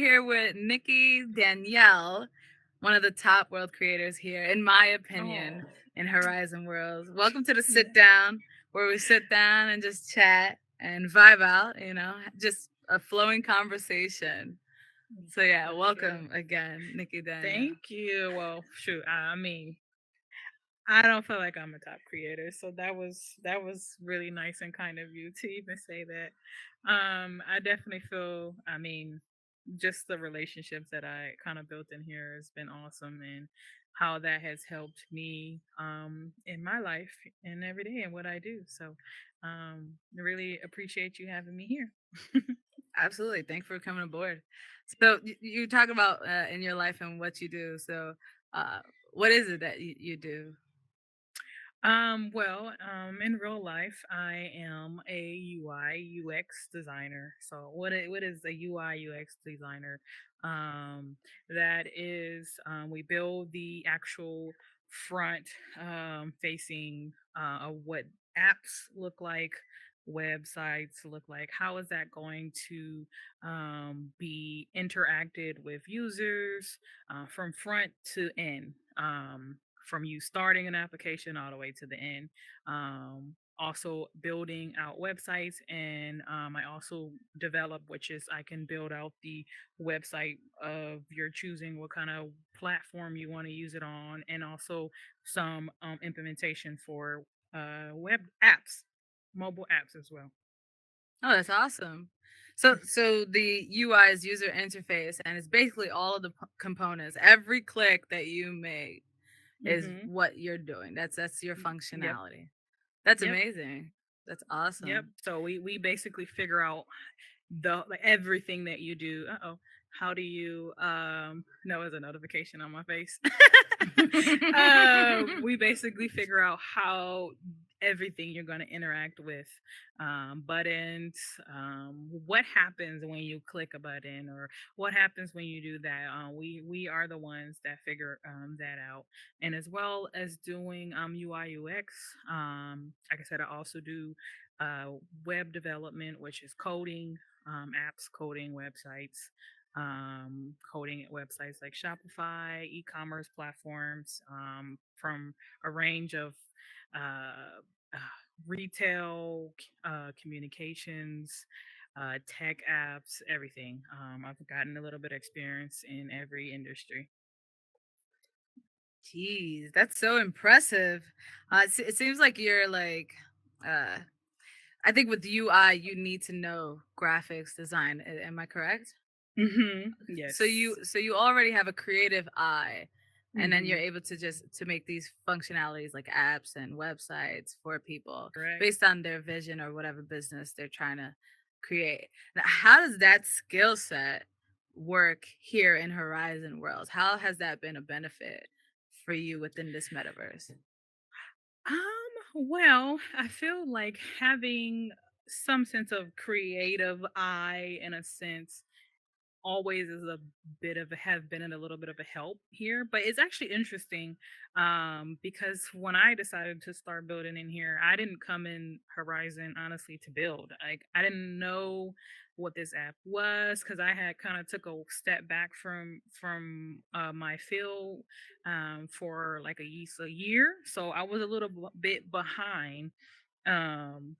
here with NikkiDanielle, one of the top world creators here, in my opinion, Oh, in Horizon Worlds. Welcome to the yeah. sit down, where we sit down and just chat and vibe out, just a flowing conversation. So yeah, For sure. welcome again, NikkiDanielle. Thank you. Well, shoot. I mean, I don't feel like I'm a top creator, so that was really nice and kind of you to even say that. I definitely feel. I mean, just the relationships that I kind of built in here has been awesome, and how that has helped me in my life and every day and what I do. So, I really appreciate you having me here. Absolutely. Thanks for coming aboard. So you talk about in your life and what you do. So uh, what is it that you do? In real life, I am a UI UX designer. So what is a UI UX designer? That is, we build the actual front facing of what apps look like, websites look like. How is that going to be interacted with users from front to end? From you starting an application all the way to the end. Also building out websites, and I also develop, which is I can build out the website of your choosing what kind of platform you want to use it on, and also some implementation for web apps, mobile apps as well. Oh, that's awesome. So the UI is user interface, and it's basically all of the components. Every click that you make is Mm-hmm. what you're doing. That's your Yep. functionality. That's Yep. amazing. That's Yep. awesome. So we basically figure out the like everything that you do. Uh-oh. How do you no, as a notification on my face. We basically figure out how everything you're going to interact with, buttons, what happens when you click a button, or what happens when you do that. We are the ones that figure that out, and as well as doing UI UX. Like I said, I also do uh, web development, which is coding apps, coding websites, coding websites like Shopify, e-commerce platforms, from a range of uh, uh, retail, communications, tech apps, everything. I've gotten a little bit of experience in every industry. Jeez, that's so impressive. It seems like you're like, uh, I think with UI, you need to know graphics design. Am I correct? So Yes. you already have a creative eye, and then you're Hmm. able to just to make these functionalities like apps and websites for people Correct. based on their vision or whatever business they're trying to create. Now, how does that skill set work here in Horizon Worlds? How has that been a benefit for you within this metaverse? Well, I feel like having some sense of creative eye, in a sense, always is a bit of a have been a little bit of a help here. But it's actually interesting, because when I decided to start building in here, I didn't come in Horizon honestly to build. Like, I didn't know what this app was, because I had kind of took a step back from my field for like a year, so I was a little bit behind. um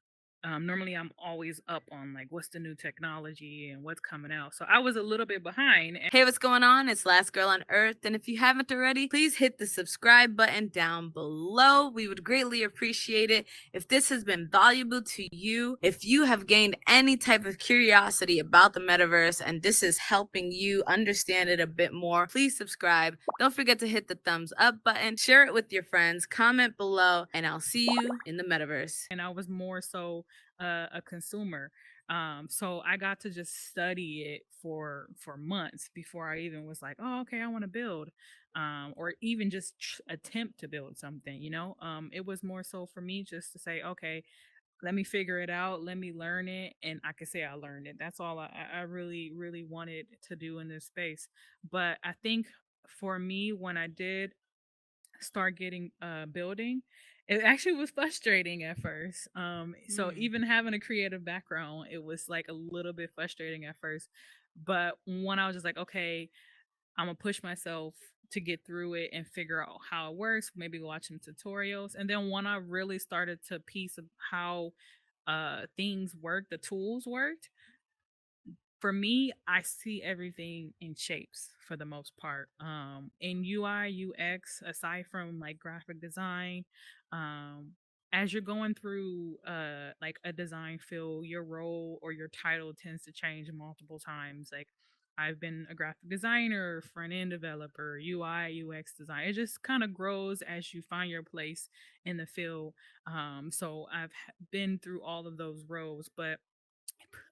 Normally I'm always up on like what's the new technology and what's coming out, so I was a little bit behind. Hey, what's going on? It's Last Girl on Earth. And if you haven't already, please hit the subscribe button down below. We would greatly appreciate it if this has been valuable to you. If you have gained any type of curiosity about the metaverse and this is helping you understand it a bit more, please subscribe. Don't forget to hit the thumbs up button, share it with your friends, comment below, and I'll see you in the metaverse. And I was more so a consumer. So I got to just study it for months before I even was like, oh, okay, I want to build, or even just attempt to build something. It was more so for me just to say, okay, let me figure it out, let me learn it, and I can say I learned it. That's all I really, really wanted to do in this space. But I think for me, when I did start getting building, it actually was frustrating at first. So Hmm. even having a creative background, it was like a little bit frustrating at first, But when I was just like, okay, I'm gonna push myself to get through it and figure out how it works, maybe watch some tutorials. And then when I really started to piece of how things work, the tools worked, for me, I see everything in shapes for the most part. In UI, UX, aside from like graphic design, um, as you're going through like a design field, your role or your title tends to change multiple times. Like I've been a graphic designer, front end developer, UI, UX design. It just kind of grows as you find your place in the field. So I've been through all of those roles, but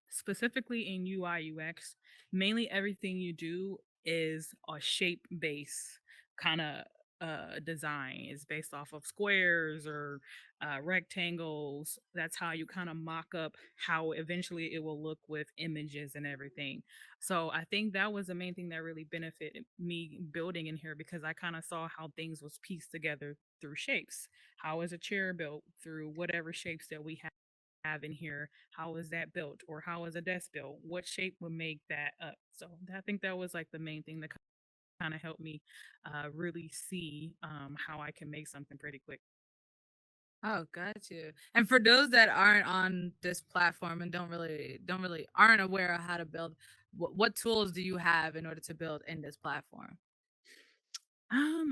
specifically in UI UX, mainly everything you do is a shape base kind of design. Is based off of squares or rectangles. That's how you kind of mock up how eventually it will look with images and everything. So I think that was the main thing that really benefited me building in here, because I kind of saw how things was pieced together through shapes. How is a chair built through whatever shapes that we have in here? How is that built, or how is a desk built? What shape would make that up? So I think that was like the main thing that kind of helped me really see how I can make something pretty quick. Oh, got you. And for those that aren't on this platform and don't really aren't aware of how to build, what tools do you have in order to build in this platform?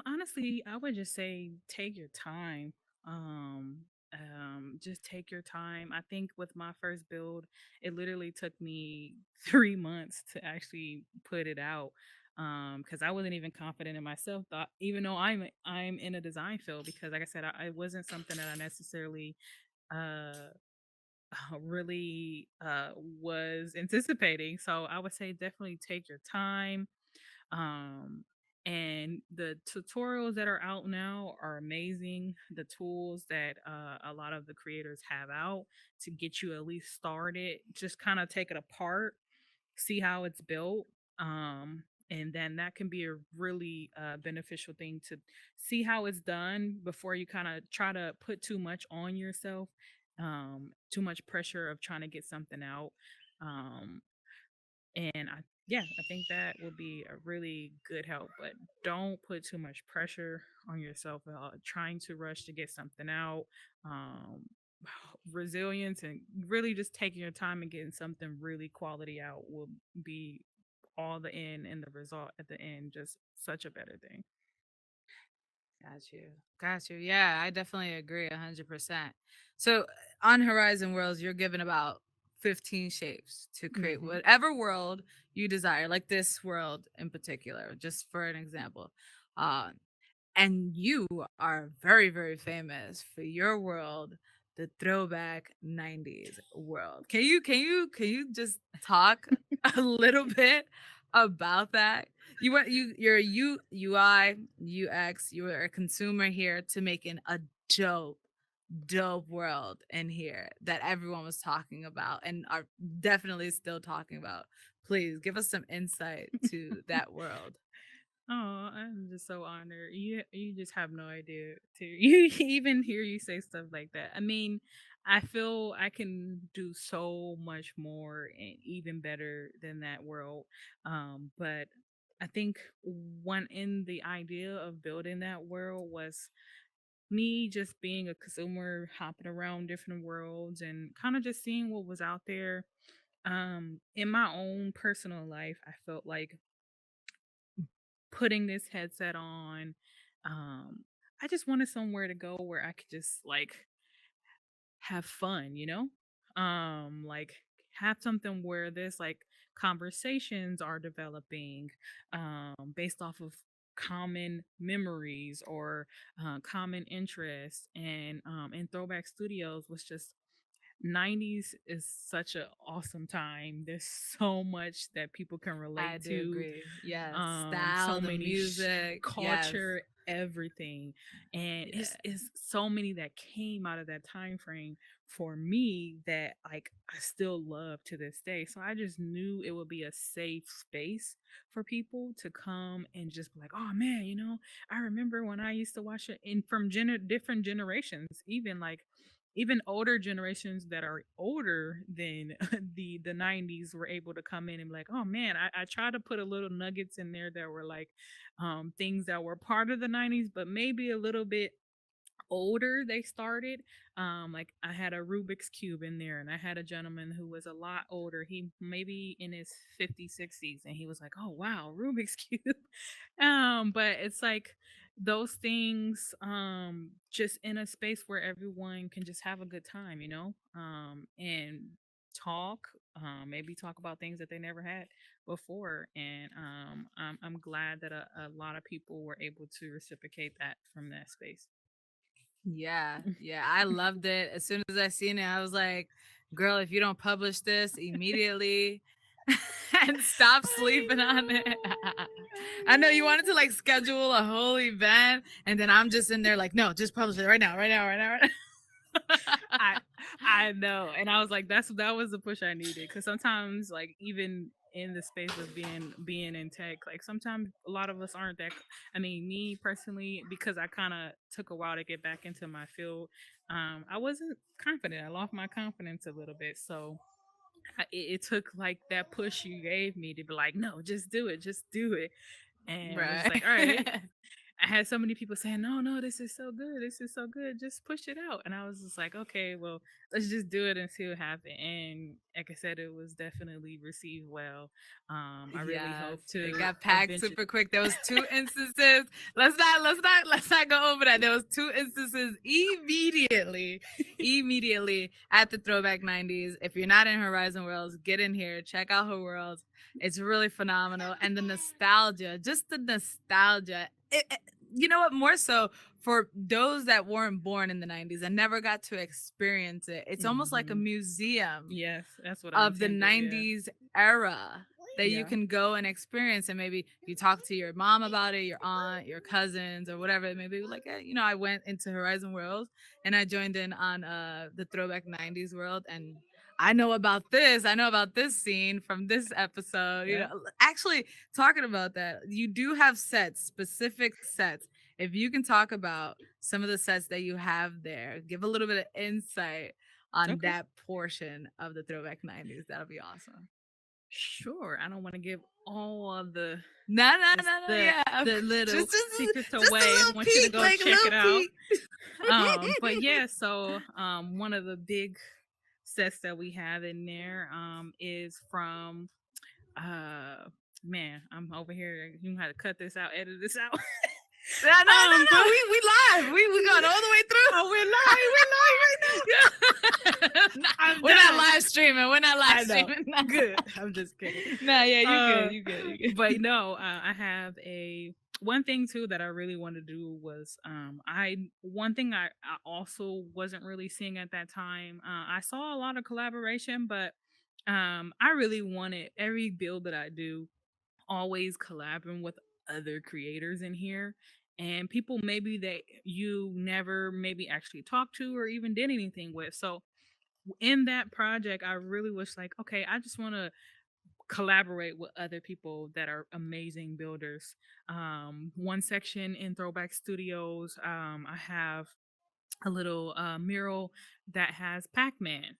Honestly, I would just say take your time. Um, just take your time. I think with my first build, it literally took me 3 months to actually put it out. Because I wasn't even confident in myself. Thought, even though I'm in a design field, because like I said, it wasn't something that I necessarily uh really was anticipating. So I would say definitely take your time. um and the tutorials that are out now are amazing. The tools that a lot of the creators have out to get you at least started, just kind of take it apart, see how it's built. And then that can be a really beneficial thing to see how it's done before you kind of try to put too much on yourself, too much pressure of trying to get something out. um, and yeah, I think that would be a really good help. But don't put too much pressure on yourself trying to rush to get something out. Um, Resilience and really just taking your time and getting something really quality out will be all the end, and the result at the end just such a better thing. Got you. Got you. Yeah, I definitely agree 100%. So on Horizon Worlds, you're given about 15 shapes to create Hmm. whatever world you desire, like this world in particular, just for an example. Uh, and you are very, very famous for your world, the throwback 90s world. Can you just talk a little bit about that? You're a UI UX, you're a consumer here to making a dope world in here that everyone was talking about and are definitely still talking about. Please give us some insight to that world. Oh, I'm just so honored. You just have no idea to you even hear you say stuff like that. I mean, I feel I can do so much more and even better than that world. But I think one in the idea of building that world was me just being a consumer, hopping around different worlds and kind of just seeing what was out there. In my own personal life, I felt like putting this headset on. Um, I just wanted somewhere to go where I could just like have fun, like have something where there's like conversations are developing based off of common memories or common interests. And Throwback Studios was just 90s is such an awesome time. There's so much that people can I relate do to. agree. Yes. Style, So the many music. Yes. culture, everything. And Yeah. it's so many that came out of that time frame for me that like I still love to this day. So I just knew it would be a safe space for people to come and just be like, oh man, I remember when I used to watch it in from different generations, even like even older generations that are older than the 90s were able to come in and be like, oh man, I try to put a little nuggets in there that were like things that were part of the 90s, but maybe a little bit older they started. Like I had a Rubik's cube in there, and I had a gentleman who was a lot older, he maybe in his 50s 60s, and he was like, oh wow, Rubik's cube. But it's like those things, just in a space where everyone can just have a good time, and talk, maybe talk about things that they never had before. And I'm glad that a lot of people were able to reciprocate that from that space. Yeah, yeah, I loved it. As soon as I seen it, I was like, girl, if you don't publish this immediately and stop sleeping on it. I know you wanted to like schedule a whole event, and then I'm just in there like, no, just publish it right now, right now, right now, right now. I know, and I was like, that was the push I needed, because sometimes, like, even in the space of being in tech, like sometimes a lot of us aren't that. I mean, me personally, because I kind of took a while to get back into my field, I wasn't confident. I lost my confidence a little bit, so it took like that push you gave me to be like, no, just do it, and was just like, all right. Right. I had so many people saying, no, no, this is so good. This is so good. Just push it out. And I was just like, okay, well, let's just do it and see what happens. And like I said, it was definitely received well. I really Yes, hope it to got packed eventually. super quick. There was two instances. Let's not go over that. There was two instances immediately at the Throwback 90s. If you're not in Horizon Worlds, get in here, check out her worlds. It's really phenomenal. And the nostalgia, just the nostalgia. You know what? More so for those that weren't born in the 90s and never got to experience it. It's almost like a Mhm. museum Yes, that's what I of the intended. Yeah. 90s era that you Yeah. can go and experience. And maybe you talk to your mom about it, your aunt, your cousins, or whatever it may be. Like, I went into Horizon World and I joined in on the Throwback 90s world. And I know about this scene from this episode. Yeah. Actually, talking about that, you do have sets, specific sets. If you can talk about some of the sets that you have there, give a little bit of insight on Okay. that portion of the Throwback 90s. That'll be awesome. Sure. I don't want to give all of No, no, the no, no, the, yeah. the little secrets Just a away. I little want you to peek, go like a check little it out. peek. But yeah, so one of the big sets that we have in there is from uh man, I'm over here. You have to cut this out, edit this out. No, no, no, But no. We live. We going all the way through. oh, we're live right now. I'm We're not done. live streaming. We're not live I know. streaming. Good. I'm just kidding. No, yeah, you Uh, good. You good. You good. but no, I have a one thing too that I really wanted to do was I one thing I also wasn't really seeing at that time. I saw a lot of collaboration, but I really wanted every build that I do always collabing with other creators in here, and people maybe that you never maybe actually talked to or even did anything with. So in that project, I really was like, okay, I just want to collaborate with other people that are amazing builders. One section in Throwback Studios, I have a little mural that has Pac-Man.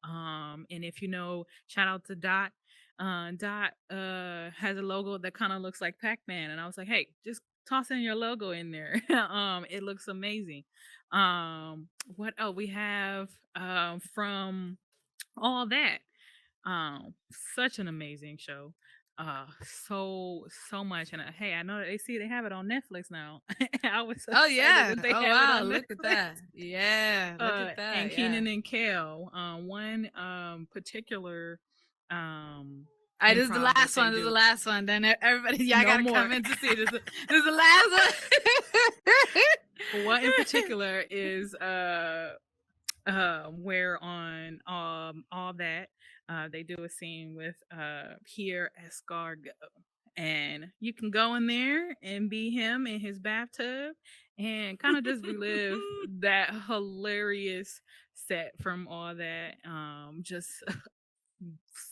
And if you know, shout out to Dot. Dot has a logo that kind of looks like Pac-Man, and I was like, hey, just toss in your logo in there. It looks amazing. What else we have from all that? Such an amazing show. Uh, so much. And hey, I know that they have it on Netflix now. I was so Oh excited yeah. that they Oh have it wow. on Look at Netflix. that. Yeah. Look at And that. Yeah. Keenan and Kel. One particular um This is the improv that last they one. This is the do. last one. Then everybody, y'all No gotta more. come in to see this. This is the last one. One in particular is where on all that they do a scene with here escargot, and you can go in there and be him in his bathtub and kind of just relive that hilarious set from all that. Just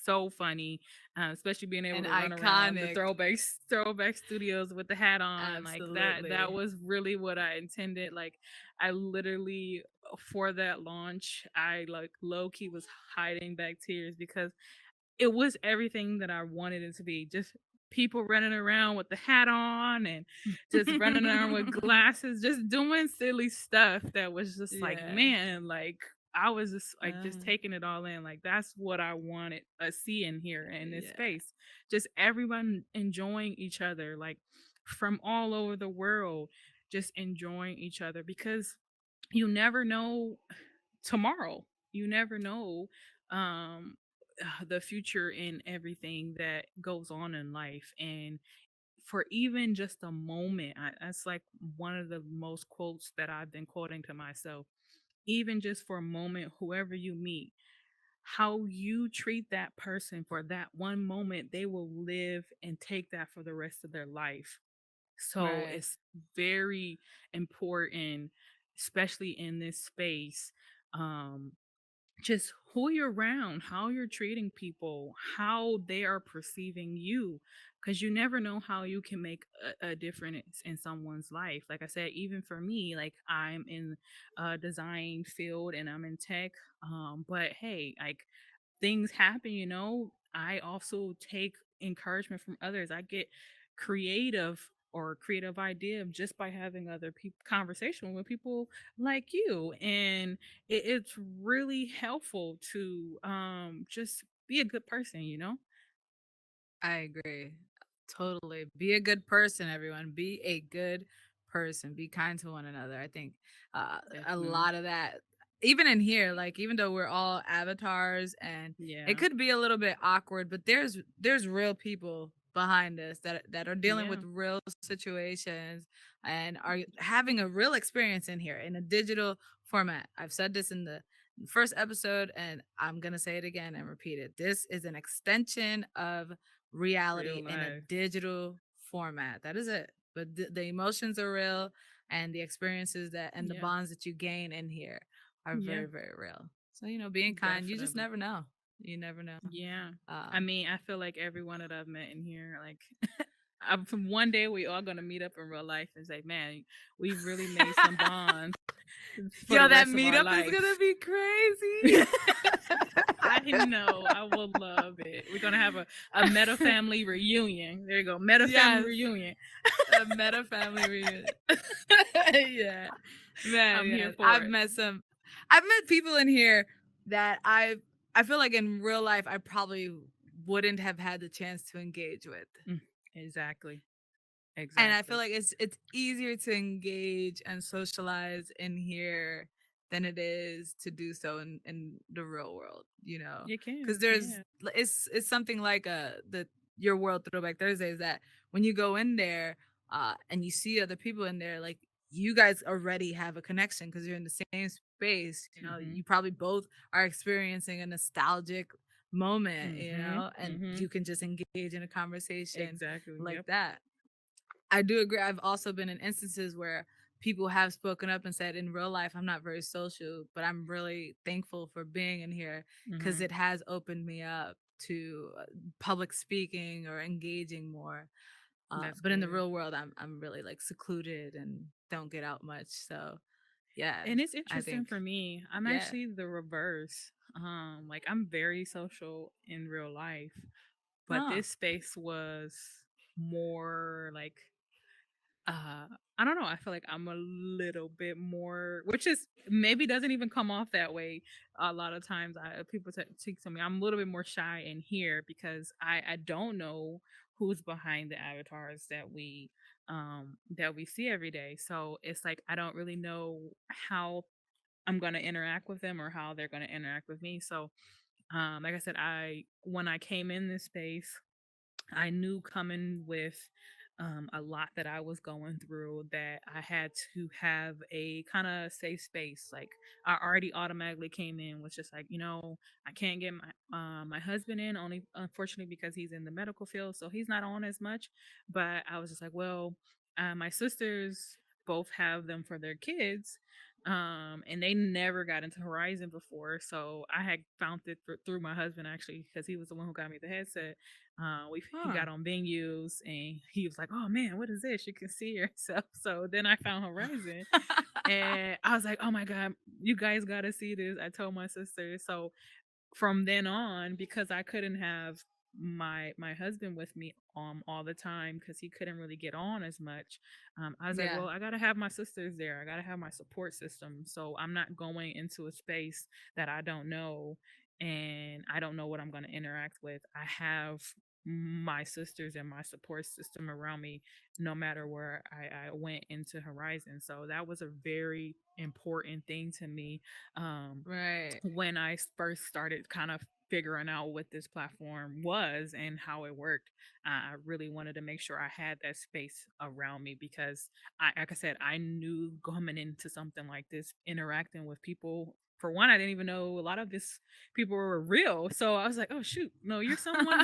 so funny, especially being able And to run around the iconic. throwback studios with the hat on, like that Absolutely. was really what I intended. Like I literally for that launch, I like low key was hiding back tears because it was everything that I wanted it to be. Just people running around with the hat on and just running around with glasses, just doing silly stuff that was just like, Yeah. man, like I was just like just Uh, taking it all in. Like that's what I wanted to see in here in this yeah. space. Just everyone enjoying each other, like from all over the world, just enjoying each other because you never know tomorrow. You never know um the future in everything that goes on in life. And for even just a moment, that's like one of the most quotes that I've been quoting to myself. Even just for a moment, whoever you meet, how you treat that person for that one moment, they will live and take that for the rest of their life. So Right. it's very important, especially in this space, um, just who you're around, how you're treating people, how they are perceiving you, because you never know how you can make a difference in someone's life. Like I said, even for me, like I'm in a design field and I'm in tech, but hey, like things happen, I also take encouragement from others. I get creative or creative idea just by having other people conversation with people like you. And it's really helpful to just be a good person. I agree. Totally. Be a good person, everyone. Be a good person. Be kind to one another. I think a Definitely. lot of that, even in here, like even though we're all avatars and it Yeah. could be a little bit awkward, but there's real people behind us that are dealing Yeah. with real situations and are having a real experience in here in a digital format. I've said this in the first episode and I'm going to say it again and repeat it. This is an extension of reality Real in a life. digital format. That is it. But the emotions are real and the experiences that and the Yeah. bonds that you gain in here are Yeah. very, very real. So, being kind, you just Definitely. never know. You never know. Yeah. I Um, mean, I feel like everyone that I've met in here, like, from one day we all gonna meet up in real life and say, "Man, we've really made some bonds for the Yo, that rest of our meetup is gonna life." be crazy. I know. I will love it. We're gonna have a meta family reunion. There you go, meta family Yes, reunion. a meta family reunion. Yeah, man. I'm here Yes, for it. I've met people in here that I feel like in real life I probably wouldn't have had the chance to engage with. Mm, exactly. And I feel Exactly. like it's easier to engage and socialize in here than it is to do so in the real world, It because can. there's Yeah. it's something like the your world throwback Thursdays that when you go in there and you see other people in there, like you guys already have a connection because you're in the same space. Mhm. You probably both are experiencing a nostalgic moment, Mhm. and Mhm. you can just engage in a conversation Exactly. like Yep. that. I do agree. I've also been in instances where people have spoken up and said, in real life, I'm not very social, but I'm really thankful for being in here because Mhm. it has opened me up to public speaking or engaging more. That's But in the good. real world, I'm really like secluded and don't get out much. So yeah, And it's I interesting think for me. I'm yeah. actually the reverse. Like I'm very social in real life, but Oh, this space was more like uh I don't know, I feel like I'm a little bit more, which is maybe doesn't even come off that way. A lot of times people speak to me, I'm a little bit more shy in here because I don't know who's behind the avatars that we see every day. So it's like I don't really know how I'm going to interact with them or how they're going to interact with me. So like I said, I when I came in this space, I knew coming with a lot that I was going through that I had to have a kind of safe space. Like I already automatically came in was just like, I can't get my husband in only unfortunately because he's in the medical field, so he's not on as much. But I was just like, well, my sisters both have them for their kids, And they never got into Horizon before. So I had found it through my husband actually, because he was the one who got me the headset. He Huh. got on venues and he was like, "Oh man, what is this? You can see yourself." So then I found Horizon, and I was like, "Oh my god, you guys got to see this." I told my sister. So from then on, because I couldn't have my husband with me all the time because he couldn't really get on as much. I was like, Yeah. well, I gotta have my sisters there. I gotta have my support system, so I'm not going into a space that I don't know and I don't know what I'm going to interact with. I have my sisters and my support system around me no matter where I went into Horizon. So that was a very important thing to me. um Right. when I first started kind of figuring out what this platform was and how it worked, I really wanted to make sure I had that space around me because, like I said, I knew coming into something like this, interacting with people. For one, I didn't even know a lot of this people were real. So I was like, oh shoot, no, you're someone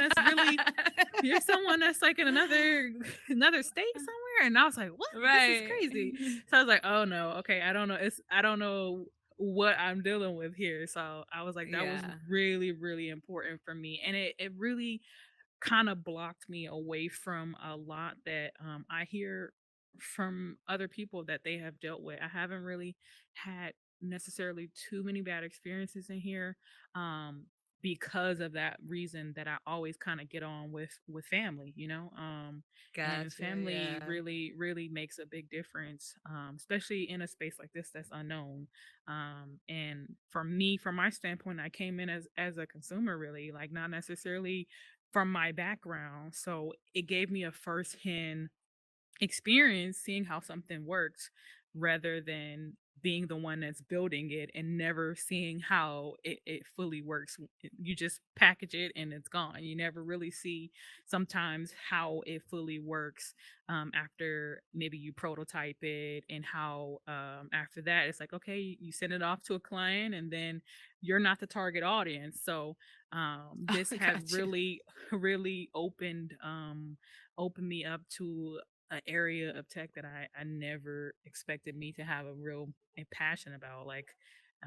that's like in another another state somewhere. And I was like, what? This is Right. crazy. So I was like, oh no, okay, I don't know what I'm dealing with here. So I was like, that was Yeah. really, really important for me. And it really kind of blocked me away from a lot that I hear from other people that they have dealt with. I haven't really had necessarily too many bad experiences in here, um, because of that reason that I always kind of get on with family, and Gotcha. family Yeah. really really makes a big difference, especially in a space like this that's unknown. And for me, from my standpoint, I came in as a consumer, really, like not necessarily from my background. So it gave me a firsthand experience seeing how something works rather than being the one that's building it and never seeing how it fully works. You just package it and it's gone. You never really see sometimes how it fully works, after maybe you prototype it, and how, after that it's like, okay, you send it off to a client and then you're not the target audience. So Oh, this has gotcha. really really opened me up to an area of tech that I never expected me to have a real passion about. Like,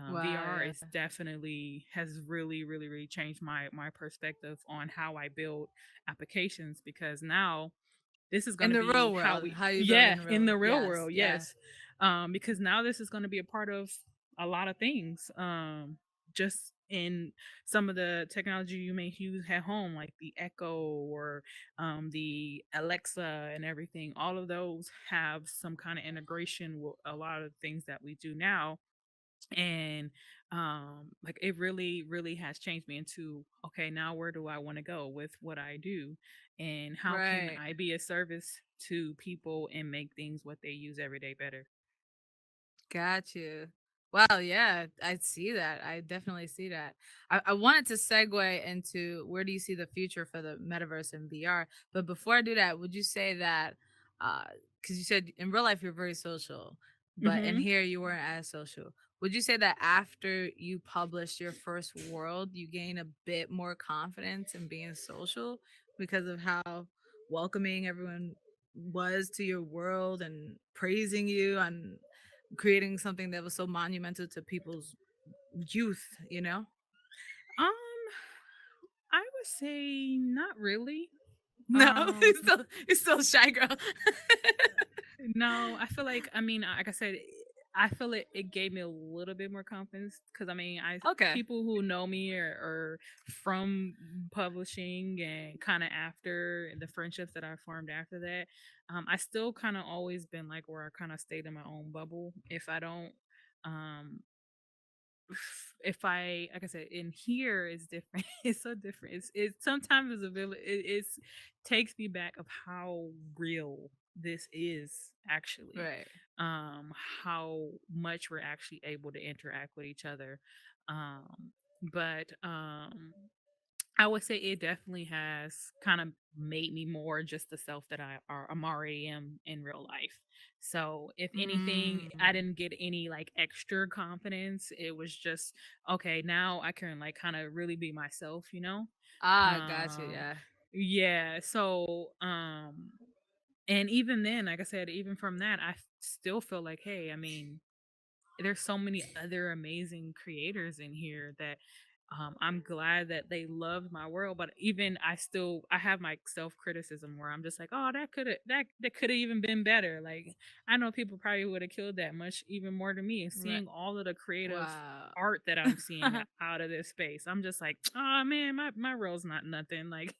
Wow. VR Yeah. is definitely has really, really, really changed my perspective on how I build applications, because now this is going In to the real be how world, we, how you build yeah, in in real. the real Yes. world, Yeah. yes. Because now this is going to be a part of a lot of things. Just in some of the technology you may use at home, like the Echo or the Alexa and everything. All of those have some kind of integration with a lot of things that we do now. And like, it really really has changed me into, okay, now where do I want to go with what I do, and how can Right. I be a service to people and make things what they use every day better. Got you. Wow, yeah, I see that. I definitely see that. I wanted to segue into where do you see the future for the metaverse and VR? But before I do that, would you say that because you said in real life you're very social, but in Hmm. here you weren't as social. Would you say that after you published your first world, you gain a bit more confidence in being social because of how welcoming everyone was to your world and praising you and creating something that was so monumental to people's youth, you know? um I would say not really. No, um he's still a shy girl. No, I feel like, I mean, like I said, I feel it gave me a little bit more confidence, because I mean, I Okay. people who know me are from publishing, and kind of after the friendships that I formed after that, I still kind of always been like where I kind of stayed in my own bubble. If I don't, um, if I, like I said, in here is different. It's so different. It's sometimes it's a it's takes me back of how real this is actually. Right. um how much we're actually able to interact with each other. But I would say it definitely has kind of made me more just the self that I'm already am in real life. So if anything, I Mm. didn't get any like extra confidence. It was just, okay, now I can like kind of really be myself. Ah, gotcha. Um Yeah. yeah, so and even then, like I said, even from that, still feel like, hey, I mean, there's so many other amazing creators in here that I'm glad that they loved my world. But even I have my self criticism where I'm just like, oh, that could have even been better. Like I know people probably would have killed that much even more than me. And Right. seeing all of the creative Wow. art that I'm seeing out of this space, I'm just like, oh man, my world's not nothing. Like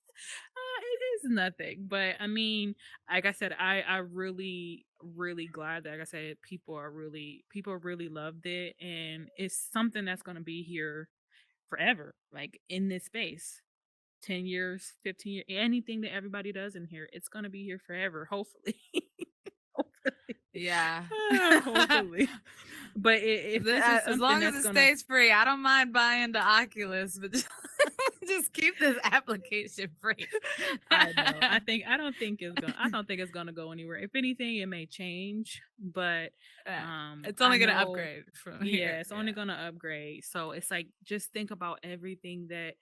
it is nothing. But I mean, like I said, I really really glad that, like I said, people really loved it, and it's something that's going to be here forever, like in this space. 10 years, 15 years, anything that everybody does in here, it's going to be here forever, hopefully. Hopefully. Yeah. Hopefully. But if this is As something long as that's it going to stays free, I don't mind buying the Oculus, but just keep this application free. I know. I don't think it's gonna go anywhere. If anything, it may change, but Uh, it's I only gonna know, upgrade from yeah, here. it's only Yeah. gonna upgrade. So it's like just think about everything that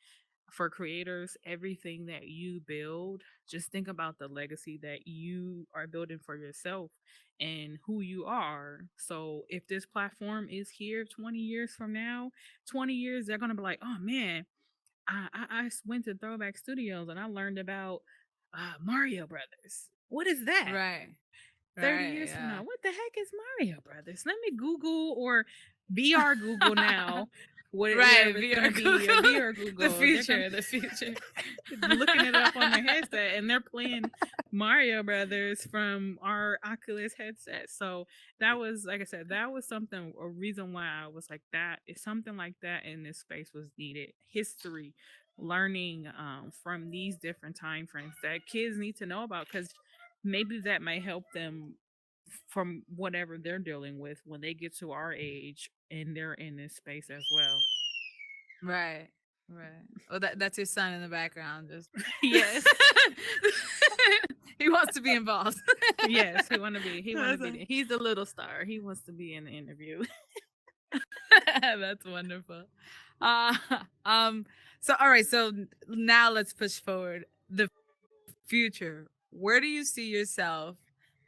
for creators, everything that you build, just think about the legacy that you are building for yourself and who you are. So if this platform is here 20 years from now, 20 years, they're gonna be like, oh man, I went to Throwback Studios and I learned about Mario Brothers. What is that? Right. 30 Right. years from Yeah. now, what the heck is Mario Brothers? Let me Google or VR Google now. Right. Whatever it's VR gonna be, a Google. VR The Google. They're gonna future. The future. looking it up on their headset and they're playing Mario Brothers from our Oculus headset. So that was, like I said, that was something, a reason why I was like, that is something like that in this space was needed. History, learning from these different time frames that kids need to know about, because maybe that might help them from whatever they're dealing with when they get to our age and they're in this space as well. Right. Right. Oh, that's your son in the background. Just Yes. he wants to be involved. Yes, he wanna That's, be he's the little star. He wants to be in the interview. that's wonderful. Uh, um. So all right. So now let's push forward. The future. Where do you see yourself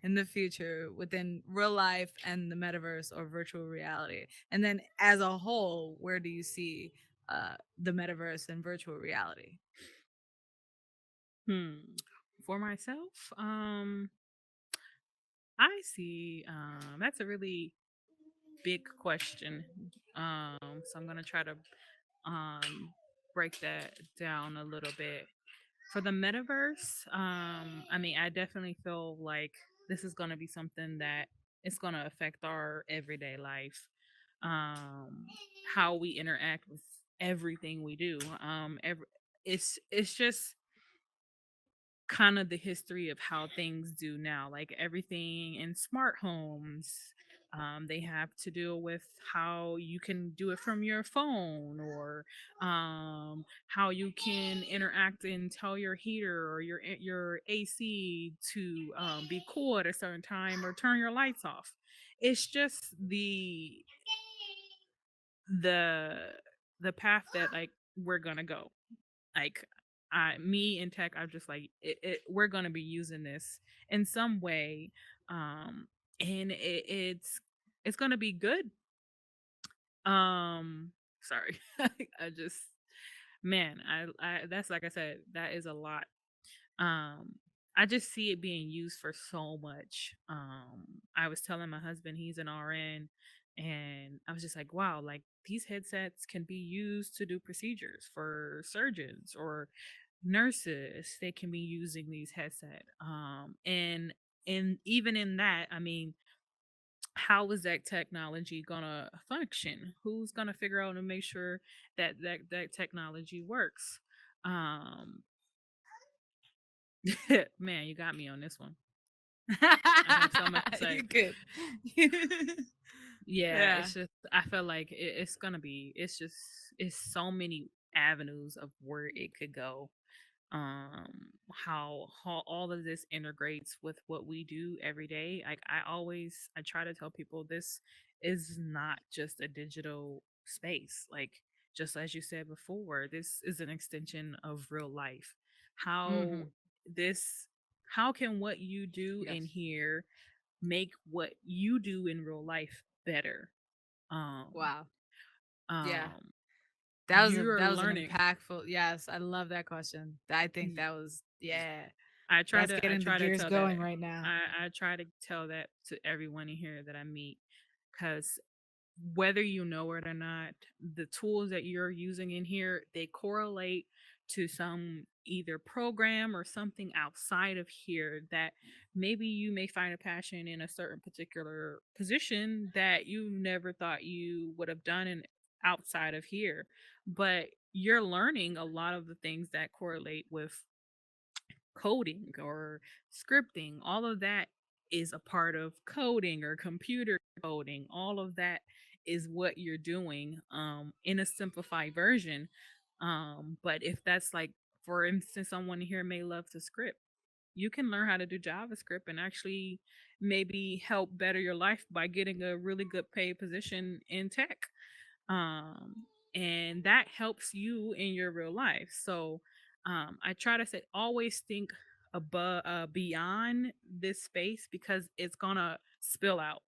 in the future within real life and the metaverse or virtual reality? And then as a whole, where do you see the metaverse and virtual reality? Hmm. For myself, I see that's a really big question. So I'm gonna try to um break that down a little bit. For the metaverse, I mean, I definitely feel like this is gonna be something that it's gonna affect our everyday life. Um, how we interact with everything we do. It's just kind of the history of how things do now, like everything in smart homes. They have to deal with how you can do it from your phone, or how you can interact and tell your heater or your AC to be cool at a certain time or turn your lights off. It's just the the path that like we're gonna go. Like me and tech, I'm just like we're gonna be using this in some way, and it's gonna be good. Sorry, I just man, I that's like I said, that is a lot. um I just see it being used for so much. I was telling my husband, he's an RN, and I was just like, wow, like these headsets can be used to do procedures for surgeons or nurses. They can be using these headset, and even in that, I mean, how is that technology gonna function? Who's gonna figure out and make sure that that technology works? um Man, you got me on this one. I have so much to say. You could. Yeah, Yeah. it's just I feel like it's gonna be. It's just it's so many avenues of where it could go. How all of this integrates with what we do every day. Like I try to tell people, this is not just a digital space. Like just as you said before, this is an extension of real life. How Hmm. this how can what you do in Yes. here make what you do in real life better? Um, Wow. Yeah. um, That you're was an learning. impactful. Yes, I love that question. I think that was yeah. That's I getting the try to gears tell that going right now. I try to tell that to everyone in here that I meet, because whether you know it or not, the tools that you're using in here, they correlate to some either program or something outside of here that maybe you may find a passion in a certain particular position that you never thought you would have done in outside of here. But you're learning a lot of the things that correlate with coding or scripting. All of that is a part of coding or computer coding. All of that is what you're doing in a simplified version. But if that's like, for instance, someone here may love to script, you can learn how to do JavaScript and actually maybe help better your life by getting a really good paid position in tech. um, and that helps you in your real life. So I try to say always think above, beyond this space, because it's gonna spill out.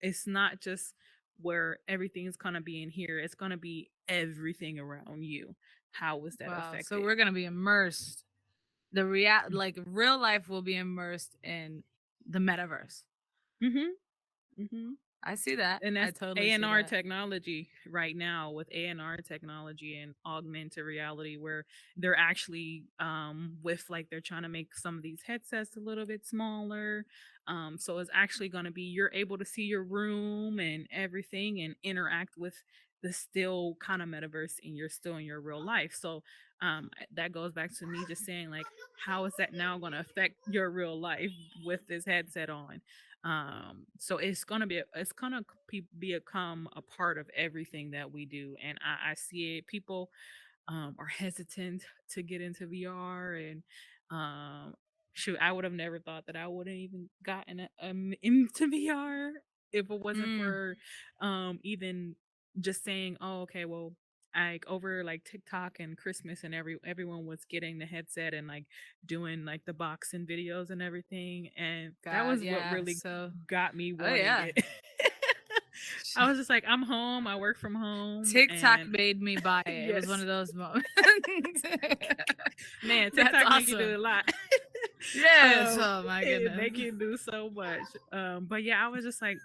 It's not just where everything's gonna be in here, it's gonna be everything around you. How is that Wow. So affected? we're gonna be immersed. Like real life will be immersed in the metaverse. Mm-hmm. Mm-hmm. I see that. And I that's totally see A&R that. technology right now, with A&R technology and augmented reality, where they're actually with like they're trying to make some of these headsets a little bit smaller. So it's actually going to be, you're able to see your room and everything and interact with the still kind of metaverse, and you're still in your real life. So that goes back to me just saying, like, how is that now going to affect your real life with this headset on? So it's gonna be become a part of everything that we do. And I see it, people are hesitant to get into VR. And um shoot, I would have never thought that I wouldn't even gotten into VR if it wasn't Mm, for even just saying, oh, okay, well, like over like TikTok and Christmas, and everyone was getting the headset and like doing like the boxing videos and everything, and that God, was what yeah. really So, got me oh wanting yeah. it. I was just like, I'm home, I work from home, TikTok and made me buy it. It was one yes, of those moments. man, That's TikTok make you do awesome. a lot. Yes. Oh my It goodness. make you do so much. But yeah, I was just like,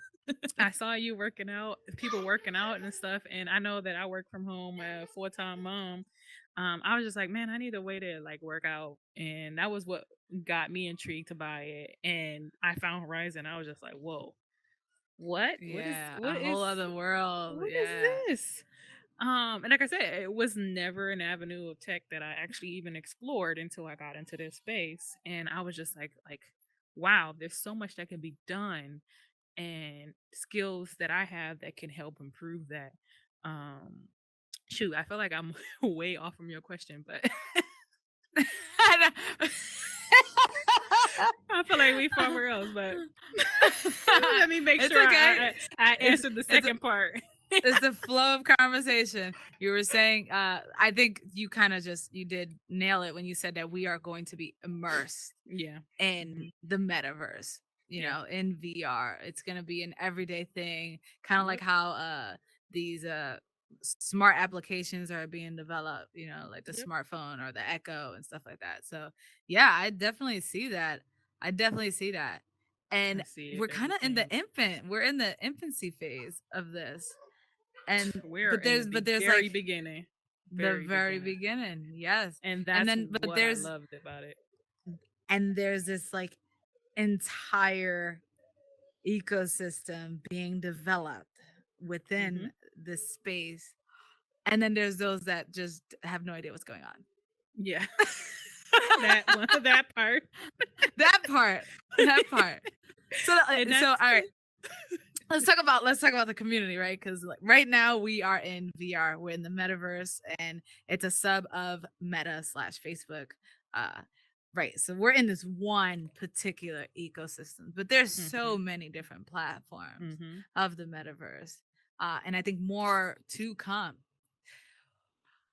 I saw you working out, people working out and stuff, and I know that I work from home, a full-time mom. I was just like, man, I need a way to like work out, and that was what got me intrigued to buy it. And I found Horizon. I was just like, whoa, what? Yeah, a whole other world. What is Yeah. this? And like I said, it was never an avenue of tech that I actually even explored until I got into this space, and I was just like, wow, there's so much that can be done, and skills that I have that can help improve that. Um, shoot, I feel like I'm way off from your question, but I feel like we somewhere else. But let me make It's sure okay. I It's answered the it's second part. it's the flow of conversation. You were saying, I think you kind of just you did nail it when you said that we are going to be immersed Yeah. in Hmm. the metaverse, Yeah. in VR. It's going to be an everyday thing, kind of like Yep. how these smart applications are being developed, like the Yep. smartphone or the Echo and stuff like that. So, yeah, I definitely see that. I definitely see that. I And see it we're kind of in the everything. we're in the infancy phase of this. And We're in the but there's very like beginning. the Very very beginning. beginning. Yes. And And that's then but what I there's loved about it. this like entire ecosystem being developed Hmm. within this space. And then there's those that just have no idea what's going on. Yeah. That one, that part. That part. That part. So And so that's all right. Let's talk about the community, right? Because like right now we are in VR, we're in the metaverse, and it's a sub of Meta slash Facebook. Uh, right. So we're in this one particular ecosystem, but there's so hmm many different platforms hmm of the metaverse, and I think more to come.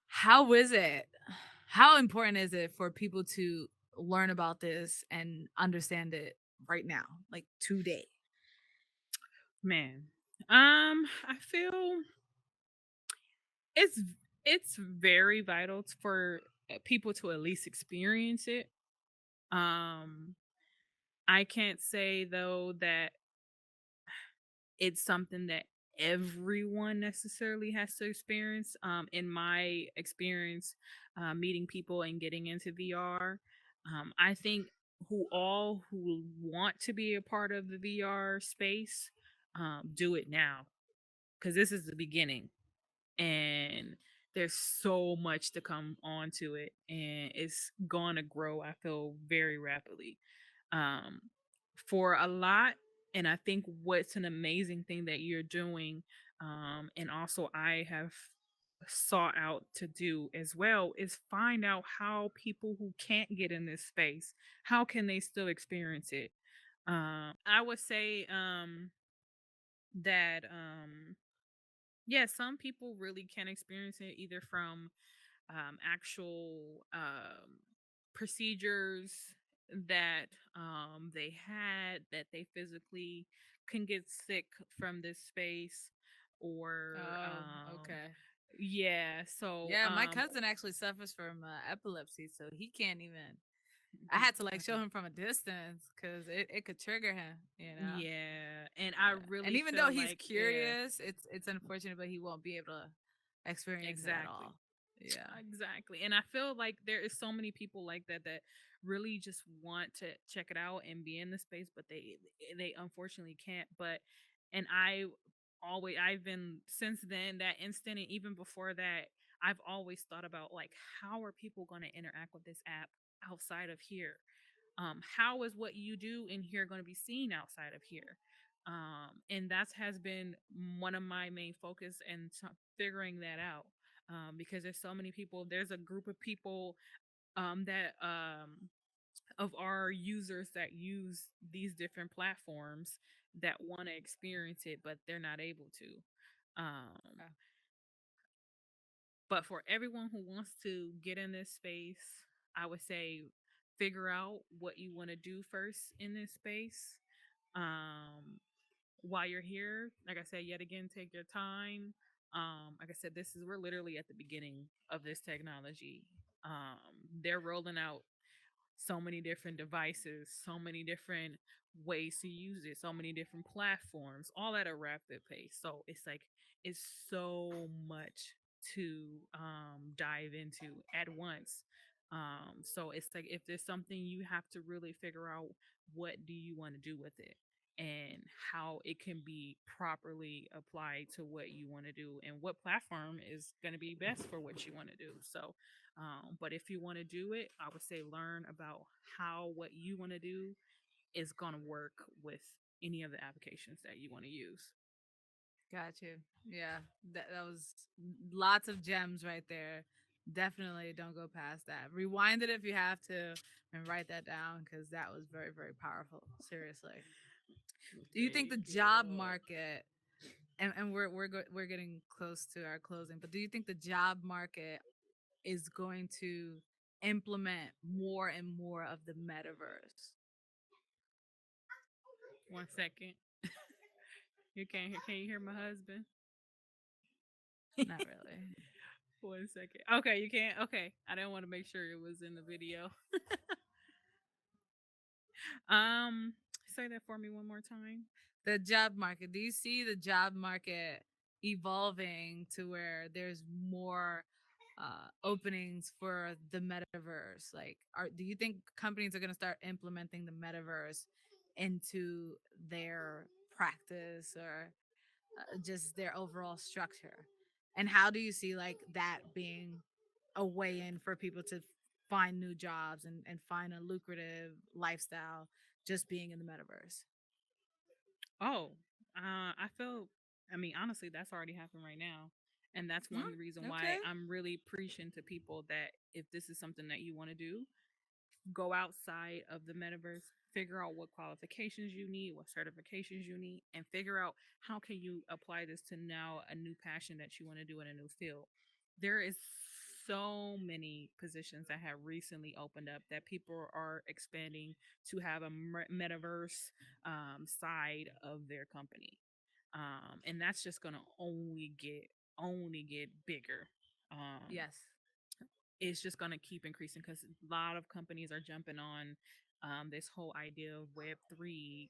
How is it? How important is it for people to learn about this and understand it right now, like today? man. I feel it's it's very vital for people to at least experience it. Um, I can't say though that it's something that everyone necessarily has to experience. In my experience, meeting people and getting into VR, I think who want to be a part of the VR space, do it now because this is the beginning, and there's so much to come onto it, and it's gonna grow. I feel very rapidly, um, for a lot. And I think what's an amazing thing that you're doing, and also I have sought out to do as well, is find out how people who can't get in this space, how can they still experience it. I would say that yeah, some people really can experience it either from actual procedures that they had, that they physically can get sick from this space, or Oh, okay. yeah, so Yeah, my cousin actually suffers from epilepsy, so he can't even. I had to like show okay. him from a distance because it could trigger him, you know. Yeah, and I Yeah, and really even though feel he's like, yeah, curious, it's unfortunate, but he won't be able to experience it at exactly. all. Yeah, Exactly. And I feel like there is so many people like that that really just want to check it out and be in the space, but they unfortunately can't. But and I've been, since then, that instant, and even before that, I've always thought about like, how are people going to interact with this app outside of here? How is what you do in here going to be seen outside of here? And that has been one of my main focus, and figuring that out, because there's so many people. There's a group of people, that of our users that use these different platforms, that want to experience it, but they're not able to. Um, yeah. but for everyone who wants to get in this space, I would say figure out what you want to do first in this space. Um, while you're here, like I said, yet again, take your time. Like I said, this is we're literally at the beginning of this technology. They're rolling out so many different devices, so many different ways to use it, so many different platforms, all at a rapid pace. So it's like it's so much to dive into at once. So it's like, if there's something, you have to really figure out what do you want to do with it, and how it can be properly applied to what you want to do, and what platform is going to be best for what you want to do. So but if you want to do it, I would say learn about how what you want to do is going to work with any of the applications that you want to use. Got you. Yeah, that was lots of gems right there. Definitely don't go past that. Rewind it if you have to, and write that down because that was very very powerful. Seriously. Do you think the Thank job you. market, and we're getting close to our closing, but do you think the job market is going to implement more and more of the metaverse? One second. You can't hear, can you hear my husband? Not really. One second. Okay, you can't. Okay. I didn't want to make sure it was in the video. Um say that for me one more time. The job market. Do you see the job market evolving to where there's more openings for the metaverse? Like, do you think companies are going to start implementing the metaverse into their practice or just their overall structure? And how do you see like that being a way in for people to find new jobs and find a lucrative lifestyle just being in the metaverse? Oh, I feel, I mean, honestly, that's already happened right now. And that's one reason Mm, why okay. I'm really preaching to people that if this is something that you want to do, go outside of the metaverse, figure out what qualifications you need, what certifications you need, and figure out how can you apply this to now a new passion that you want to do in a new field. There is so many positions that have recently opened up that people are expanding to have a metaverse side of their company. And that's just gonna only get bigger. Yes. It's just going to keep increasing because a lot of companies are jumping on this whole idea of Web3.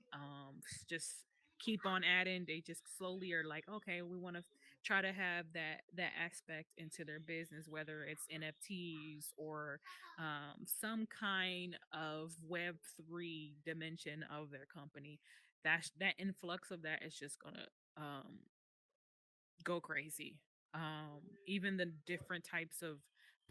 Just keep on adding. They just slowly are like, okay, we want to try to have that aspect into their business, whether it's NFTs or some kind of Web3 dimension of their company. That influx of that is just gonna go crazy. Even the different types of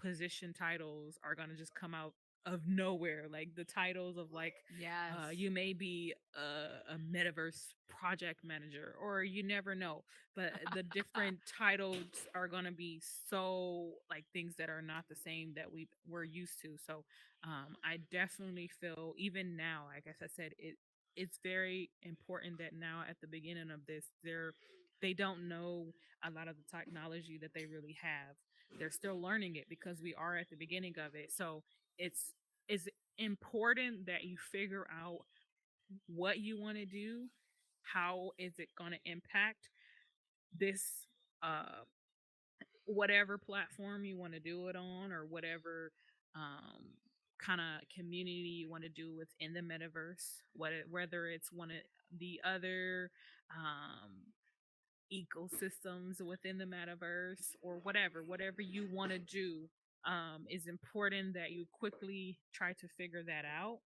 position titles are gonna just come out of nowhere. Like the titles of like, Yes. you may be a metaverse project manager, or you never know. But the different titles are gonna be so like things that are not the same that we're used to. So I definitely feel even now, like as I said, it's very important that now at the beginning of this, they don't know a lot of the technology that they really have. They're still learning it because we are at the beginning of it. So it's important that you figure out what you want to do, how is it going to impact this uh whatever platform you want to do it on, or whatever kind of community you want to do within the metaverse, whether it's one of the other ecosystems within the metaverse, or whatever you want to do. Is important that you quickly try to figure that out,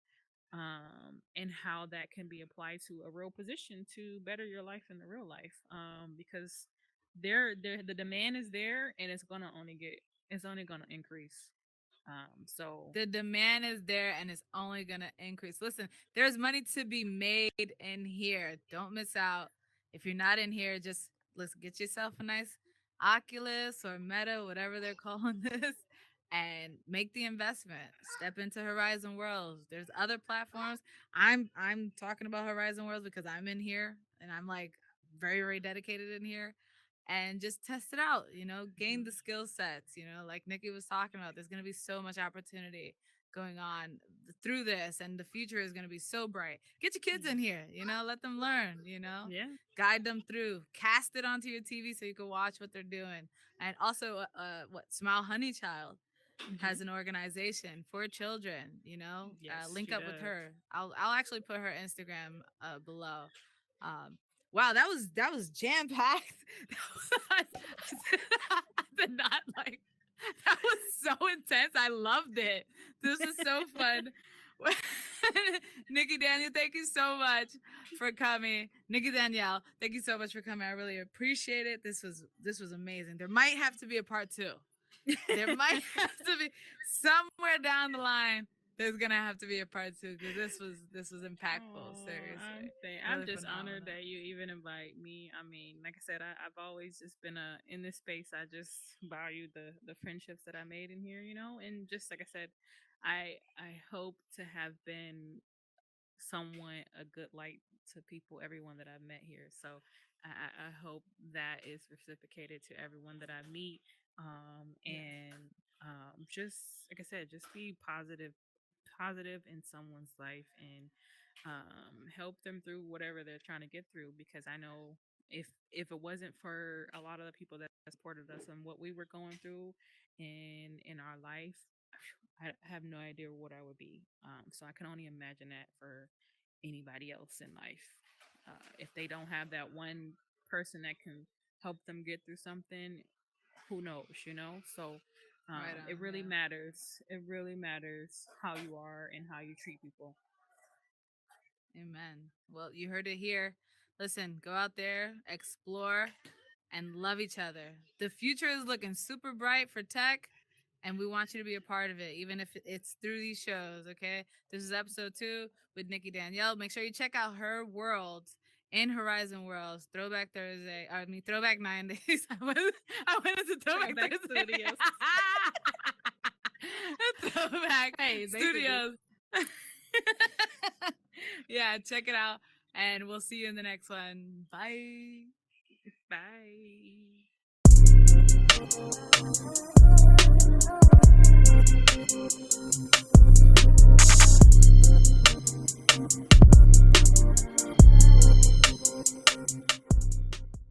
and how that can be applied to a real position to better your life in the real life, because the demand is there, and it's only gonna increase. So The demand is there and it's only going to increase. Listen, there's money to be made in here. Don't miss out. If you're not in here, just let's get yourself a nice Oculus or Meta, whatever they're calling this, and make the investment. Step into Horizon Worlds. There's other platforms. I'm talking about Horizon Worlds because I'm in here and I'm like very, very dedicated in here, and just test it out, gain the mhm. skill sets, like Nikki was talking about. There's going to be so much opportunity going on through this, and the future is going to be so bright. Get your kids in Yes. here, let them learn, Yeah. guide them through, cast it onto your TV so you can watch what they're doing. And also, what Smile Honey Child Hmm. has an organization for children, Yes, link she up with does. her. I'll actually put her Instagram below. um wow, that was jam packed. I did not like that. Was so intense. I loved it. This was so fun. Nikki Danielle, thank you so much for coming. Nikki Danielle, thank you so much for coming. I really appreciate it. This was amazing. There might have to be a part two. There might have to be somewhere down the line. There's gonna have to be a part two because this was impactful. Oh, Seriously, I'm really just honored phenomenal. that you even invite me. I mean, like I said, I've always just been in this space. I just value the friendships that I made in here, and just like I said, I hope to have been somewhat a good light to people, everyone that I've met here. So I hope that is reciprocated to everyone that I meet. Yes. And just like I said, just be positive in someone's life, and help them through whatever they're trying to get through. Because I know if it wasn't for a lot of the people that supported us and what we were going through in our life, I have no idea what I would be. So I can only imagine that for anybody else in life. If they don't have that one person that can help them get through something, who knows? So Right it on. really Yeah. matters. It really matters how you are and how you treat people. Amen. Well, you heard it here. Listen, go out there, explore, and love each other. The future is looking super bright for tech, and we want you to be a part of it, even if it's through these shows. Okay. This is episode 2 with Nikki Danielle. Make sure you check out her worlds in Horizon Worlds. Throwback Thursday. I mean, Throwback 90s. I went into Throwback Throwback Thursday. Studios. Throwback Hey, basically. Studios. Yeah, check it out. And we'll see you in the next one. Bye. Bye.